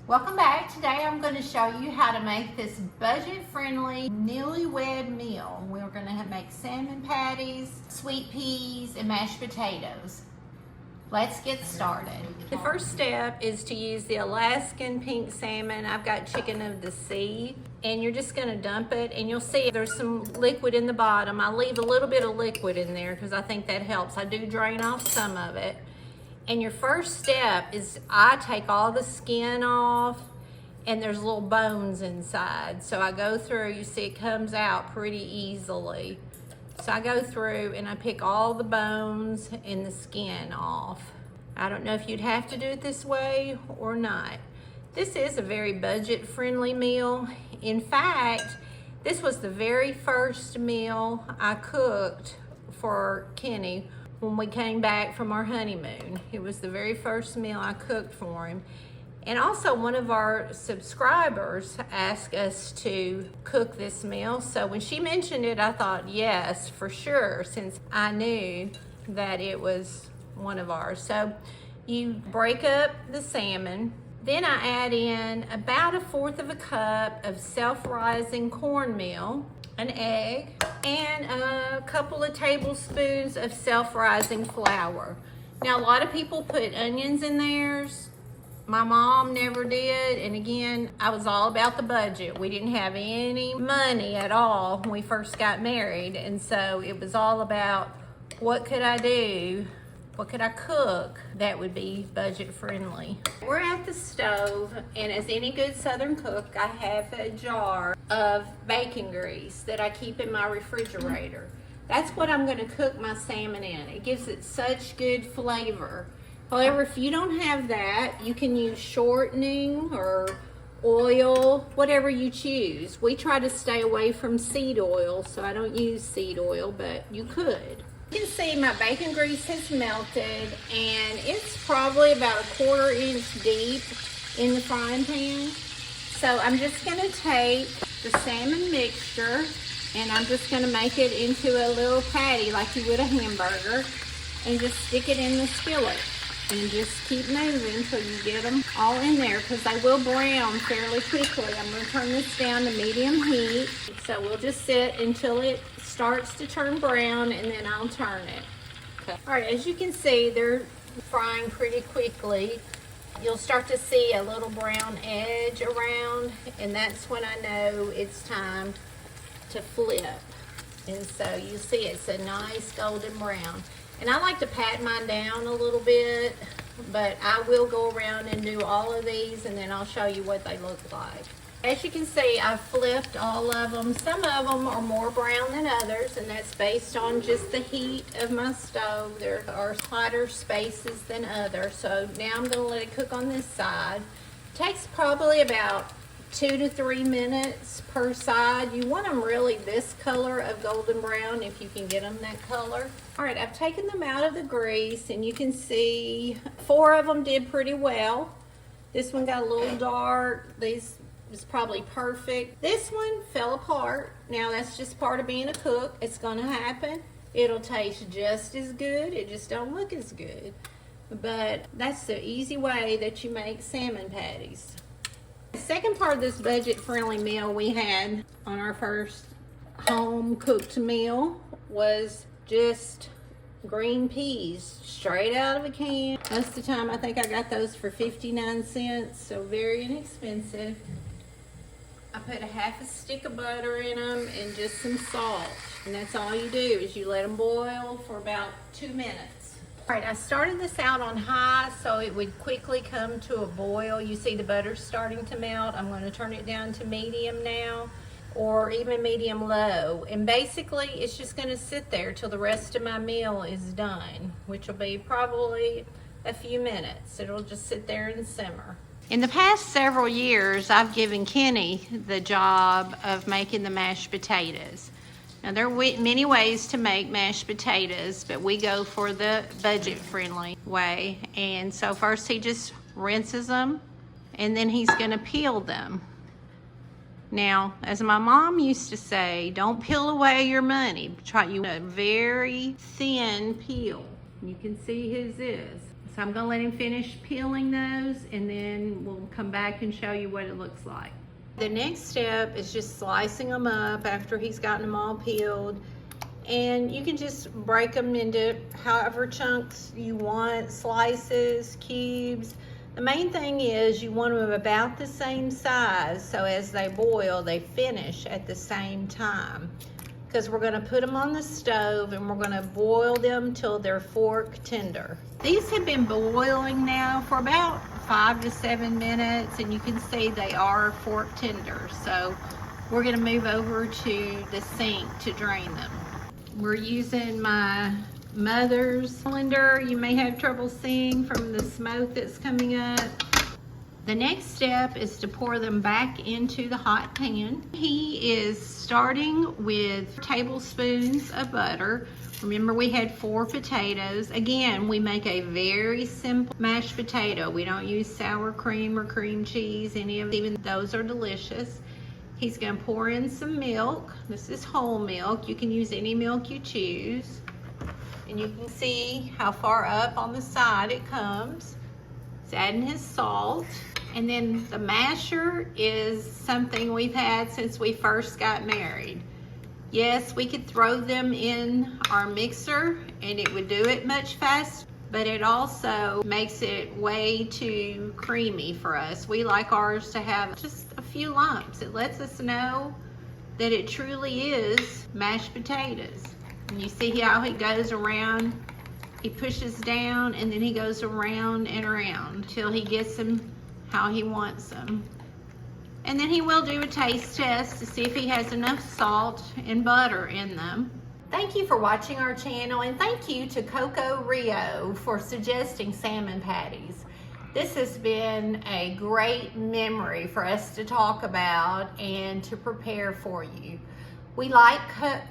Welcome back. Today I'm going to show you how to make this budget-friendly newlywed meal. We're going to make salmon patties, sweet peas, and mashed potatoes. Let's get started. The first step is to use the Alaskan pink salmon. I've got chicken of the sea, and you're just going to dump it, and you'll see there's some liquid in the bottom. I leave a little bit of liquid in there because I think that helps. I do drain off some of it. And your first step is I take all the skin off, and there's little bones inside. So I go through, you see it comes out pretty easily. So I go through and I pick all the bones and the skin off. I don't know if you'd have to do it this way or not. This is a very budget-friendly meal. In fact, this was the very first meal I cooked for Kenny when we came back from our honeymoon. It was the very first meal I cooked for him. And also one of our subscribers asked us to cook this meal. So when she mentioned it, I thought, yes, for sure, since I knew that it was one of ours. So you break up the salmon. Then I add in about 1/4 cup of self-rising cornmeal, an egg, and a couple of tablespoons of self-rising flour. Now, a lot of people put onions in theirs. My mom never did, and again, I was all about the budget. We didn't have any money at all when we first got married, and so it was all about what could I do, what could I cook that would be budget friendly. We're at the stove, and as any good Southern cook, I have a jar of bacon grease that I keep in my refrigerator. That's what I'm gonna cook my salmon in. It gives it such good flavor. However, if you don't have that, you can use shortening or oil, whatever you choose. We try to stay away from seed oil, so I don't use seed oil, but you could. You can see my bacon grease has melted, and it's probably about 1/4 inch deep in the frying pan. So I'm just gonna take the salmon mixture, and I'm just gonna make it into a little patty like you would a hamburger, and just stick it in the skillet. And just keep moving until you get them all in there, because they will brown fairly quickly. I'm going to turn this down to medium heat. So we'll just sit until it starts to turn brown, and then I'll turn it. Okay. All right, as you can see, they're frying pretty quickly. You'll start to see a little brown edge around, and that's when I know it's time to flip. And so you see it's a nice golden brown. And I like to pat mine down a little bit, but I will go around and do all of these, and then I'll show you what they look like. As you can see, I've flipped all of them. Some of them are more brown than others, and that's based on just the heat of my stove. There are hotter spaces than others. So now I'm gonna let it cook on this side. It takes probably about 2 to 3 minutes per side. You want them really this color of golden brown if you can get them that color. All right, I've taken them out of the grease, and you can see 4 of them did pretty well. This one got a little dark. This was probably perfect. This one fell apart. Now that's just part of being a cook. It's gonna happen. It'll taste just as good. It just don't look as good. But that's the easy way that you make salmon patties. The second part of this budget-friendly meal we had on our first home-cooked meal was just green peas straight out of a can. Most of the time I think I got those for 59 cents, so very inexpensive. I put a 1/2 stick of butter in them and just some salt, and that's all you do is you let them boil for about 2 minutes. All right, I started this out on high so it would quickly come to a boil. You see the butter's starting to melt. I'm going to turn it down to medium now, or even medium low. And basically it's just going to sit there till the rest of my meal is done, which will be probably a few minutes. It'll just sit there and simmer. In the past several years, I've given Kenny the job of making the mashed potatoes. Now, there are many ways to make mashed potatoes, but we go for the budget-friendly way. And so first he just rinses them, and then he's gonna peel them. Now, as my mom used to say, don't peel away your money. Try you a very thin peel. You can see his is. So I'm gonna let him finish peeling those, and then we'll come back and show you what it looks like. The next step is just slicing them up after he's gotten them all peeled. And you can just break them into however chunks you want, slices, cubes. The main thing is you want them about the same size, so as they boil, they finish at the same time. Because we're gonna put them on the stove and we're gonna boil them till they're fork tender. These have been boiling now for about 5 to 7 minutes, and you can see they are fork tender. So we're gonna move over to the sink to drain them. We're using my mother's cylinder. You may have trouble seeing from the smoke that's coming up. The next step is to pour them back into the hot pan. He is starting with tablespoons of butter. Remember, we had 4 potatoes. Again, we make a very simple mashed potato. We don't use sour cream or cream cheese, any of them. Even those are delicious. He's gonna pour in some milk. This is whole milk. You can use any milk you choose. And you can see how far up on the side it comes. He's adding his salt. And then the masher is something we've had since we first got married. Yes, we could throw them in our mixer and it would do it much faster, but it also makes it way too creamy for us. We like ours to have just a few lumps. It lets us know that it truly is mashed potatoes. And you see how he goes around, he pushes down and then he goes around and around till he gets them how he wants them. And then he will do a taste test to see if he has enough salt and butter in them. Thank you for watching our channel, and thank you to Coco Rio for suggesting salmon patties. This has been a great memory for us to talk about and to prepare for you. We like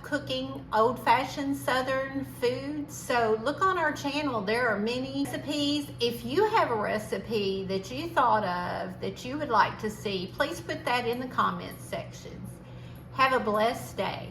cooking old-fashioned Southern foods, so look on our channel. There are many recipes. If you have a recipe that you thought of that you would like to see, please put that in the comments sections. Have a blessed day.